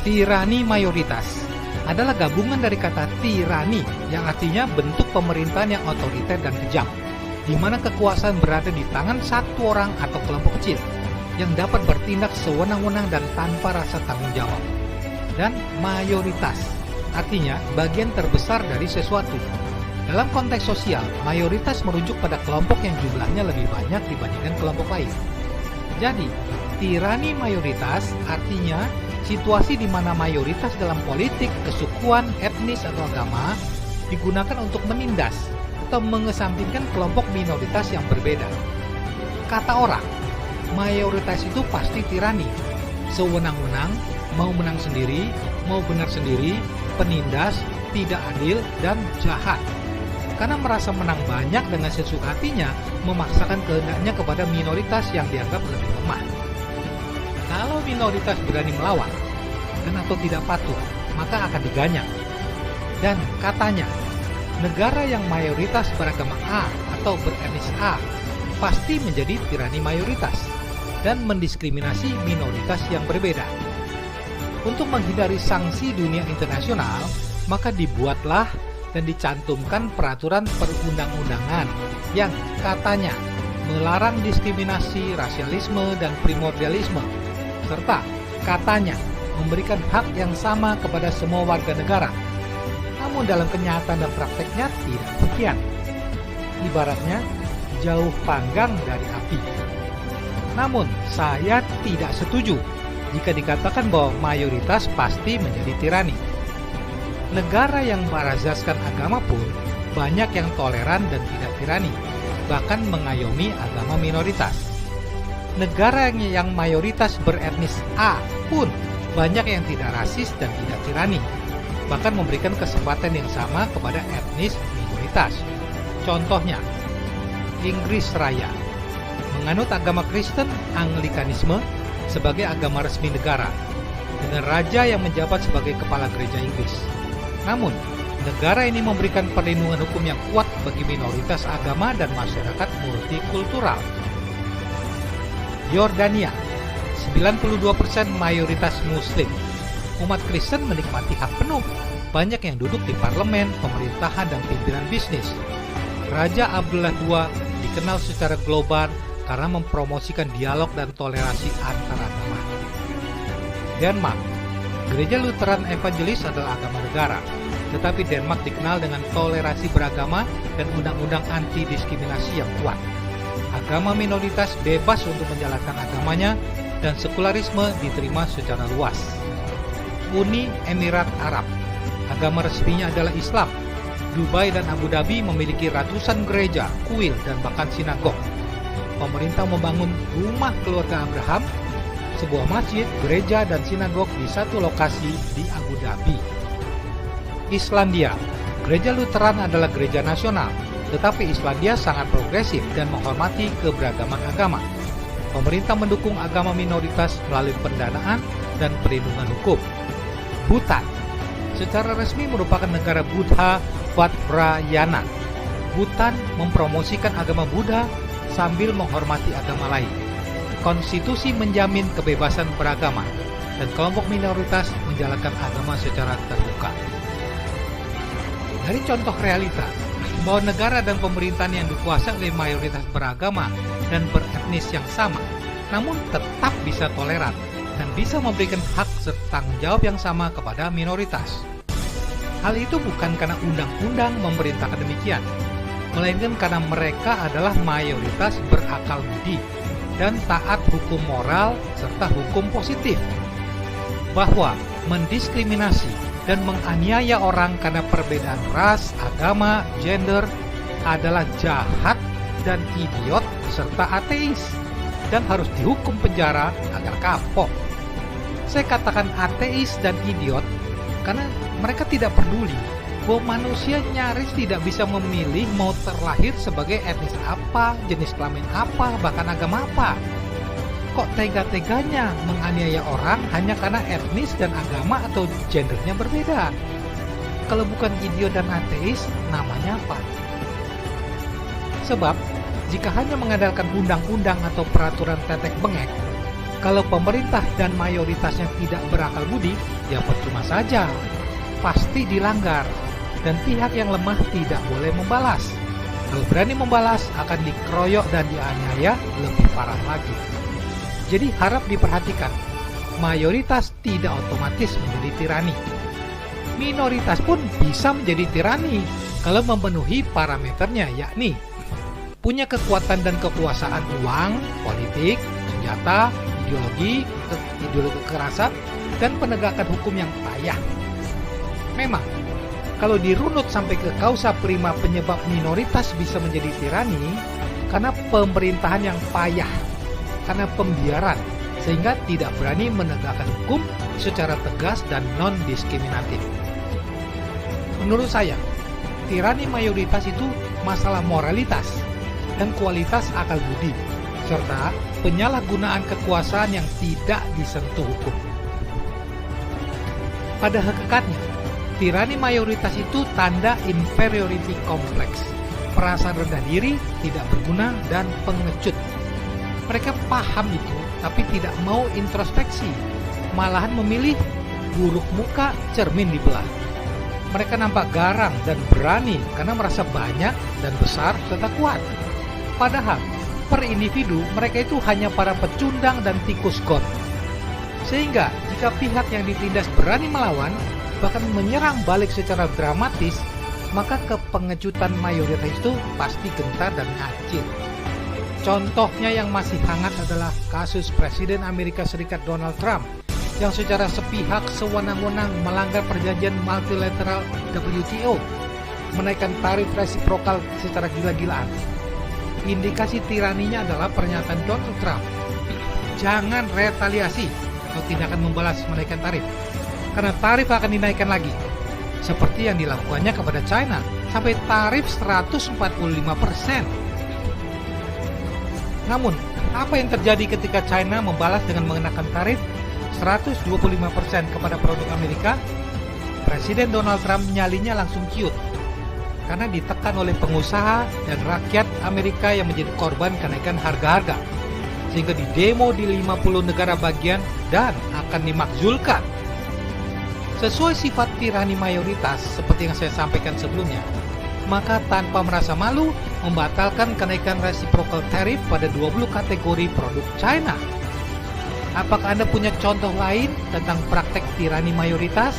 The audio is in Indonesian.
Tirani mayoritas adalah gabungan dari kata tirani yang artinya bentuk pemerintahan yang otoriter dan kejam, di mana kekuasaan berada di tangan satu orang atau kelompok kecil yang dapat bertindak sewenang-wenang dan tanpa rasa tanggung jawab. Dan mayoritas artinya bagian terbesar dari sesuatu. Dalam konteks sosial, mayoritas merujuk pada kelompok yang jumlahnya lebih banyak dibandingkan kelompok lain. Jadi, tirani mayoritas artinya situasi di mana mayoritas dalam politik, kesukuan, etnis, atau agama digunakan untuk menindas atau mengesampingkan kelompok minoritas yang berbeda. Kata orang, mayoritas itu pasti tirani, sewenang-wenang, mau menang sendiri, mau benar sendiri, penindas, tidak adil, dan jahat. Karena merasa menang banyak dengan sesuka hatinya, memaksakan kehendaknya kepada minoritas yang dianggap lebih lemah. Kalau minoritas berani melawan dan atau tidak patuh, maka akan diganyang. Dan katanya, negara yang mayoritas beragama A atau beretnis A pasti menjadi tirani mayoritas dan mendiskriminasi minoritas yang berbeda. Untuk menghindari sanksi dunia internasional, maka dibuatlah dan dicantumkan peraturan perundang-undangan yang katanya melarang diskriminasi, rasialisme, dan primordialisme, serta katanya memberikan hak yang sama kepada semua warga negara. Namun dalam kenyataan dan prakteknya tidak demikian. Ibaratnya jauh panggang dari api. Namun saya tidak setuju jika dikatakan bahwa mayoritas pasti menjadi tirani. Negara yang merazaskan agama pun banyak yang toleran dan tidak tirani, bahkan mengayomi agama minoritas. Negara yang mayoritas beretnis A pun banyak yang tidak rasis dan tidak tirani, bahkan memberikan kesempatan yang sama kepada etnis minoritas. Contohnya, Inggris Raya menganut agama Kristen Anglikanisme sebagai agama resmi negara, dengan raja yang menjabat sebagai kepala gereja Inggris. Namun, negara ini memberikan perlindungan hukum yang kuat bagi minoritas agama dan masyarakat multikultural. Yordania, 92% mayoritas Muslim. Umat Kristen menikmati hak penuh. Banyak yang duduk di parlemen, pemerintahan, dan pimpinan bisnis. Raja Abdullah II dikenal secara global karena mempromosikan dialog dan toleransi antar agama. Denmark, Gereja Lutheran Evangelis adalah agama negara, tetapi Denmark dikenal dengan toleransi beragama dan undang-undang anti-diskriminasi yang kuat. Agama minoritas bebas untuk menjalankan agamanya dan sekularisme diterima secara luas. Uni Emirat Arab, agama resminya adalah Islam. Dubai dan Abu Dhabi memiliki ratusan gereja, kuil, dan bahkan sinagog. Pemerintah membangun rumah keluarga Abraham, sebuah masjid, gereja, dan sinagog di satu lokasi di Abu Dhabi. Islandia, gereja Lutheran adalah gereja nasional, tetapi Islandia sangat progresif dan menghormati keberagaman agama. Pemerintah mendukung agama minoritas melalui pendanaan dan perlindungan hukum. Bhutan, secara resmi merupakan negara Buddha Vajrayana. Bhutan mempromosikan agama Buddha sambil menghormati agama lain. Konstitusi menjamin kebebasan beragama, dan kelompok minoritas menjalankan agama secara terbuka. Dari contoh realita, bahwa negara dan pemerintahan yang dikuasai oleh mayoritas beragama dan beretnis yang sama, namun tetap bisa toleran dan bisa memberikan hak serta tanggung jawab yang sama kepada minoritas. Hal itu bukan karena undang-undang memerintahkan demikian, melainkan karena mereka adalah mayoritas berakal budi dan taat hukum moral serta hukum positif. Bahwa mendiskriminasi dan menganiaya orang karena perbedaan ras, agama, gender adalah jahat dan idiot serta ateis dan harus dihukum penjara agar kapok. Saya katakan ateis dan idiot karena mereka tidak peduli bahwa manusia nyaris tidak bisa memilih mau terlahir sebagai etnis apa, jenis kelamin apa, bahkan agama apa. Kok tega-teganya menganiaya orang hanya karena etnis dan agama atau gendernya berbeda? Kalau bukan idiot dan ateis, namanya apa? Sebab, jika hanya mengandalkan undang-undang atau peraturan tetek bengek, Kalau pemerintah dan mayoritasnya tidak berakal budi, ya percuma saja. Pasti dilanggar, dan pihak yang lemah tidak boleh membalas. Kalau berani membalas, akan dikeroyok dan dianiaya lebih parah lagi. Jadi harap diperhatikan, mayoritas tidak otomatis menjadi tirani. Minoritas pun bisa menjadi tirani kalau memenuhi parameternya, yakni punya kekuatan dan kekuasaan uang, politik, senjata, ideologi kekerasan, dan penegakan hukum yang payah. Memang, kalau dirunut sampai ke kausa prima penyebab minoritas bisa menjadi tirani, karena pemerintahan yang payah, karena pembiaran, sehingga tidak berani menegakkan hukum secara tegas dan non-diskriminatif. Menurut saya, tirani mayoritas itu masalah moralitas dan kualitas akal budi, serta penyalahgunaan kekuasaan yang tidak disentuh hukum. Pada hakikatnya, tirani mayoritas itu tanda inferiority complex, perasaan rendah diri, tidak berguna, dan pengecut. Mereka paham itu, tapi tidak mau introspeksi, malahan memilih buruk muka cermin dibelah. Mereka nampak garang dan berani karena merasa banyak dan besar serta kuat. Padahal, per individu mereka itu hanya para pecundang dan tikus got. Sehingga, jika pihak yang ditindas berani melawan, bahkan menyerang balik secara dramatis, maka kepengecutan mayoritas itu pasti gentar dan ngacir. Contohnya yang masih hangat adalah kasus Presiden Amerika Serikat Donald Trump yang secara sepihak sewenang-wenang melanggar perjanjian multilateral WTO, menaikkan tarif resiprokal secara gila-gilaan. Indikasi tiraninya adalah pernyataan Donald Trump, jangan retaliasi atau tindakan membalas menaikkan tarif, karena tarif akan dinaikkan lagi, seperti yang dilakukannya kepada China sampai tarif 145%. Namun, apa yang terjadi ketika China membalas dengan mengenakan tarif 125% kepada produk Amerika? Presiden Donald Trump nyalinya langsung ciut, karena ditekan oleh pengusaha dan rakyat Amerika yang menjadi korban kenaikan harga-harga, sehingga didemo di 50 negara bagian dan akan dimakzulkan. Sesuai sifat tirani mayoritas seperti yang saya sampaikan sebelumnya, maka tanpa merasa malu membatalkan kenaikan reciprocal tariff pada 20 kategori produk China. Apakah Anda punya contoh lain tentang praktek tirani mayoritas?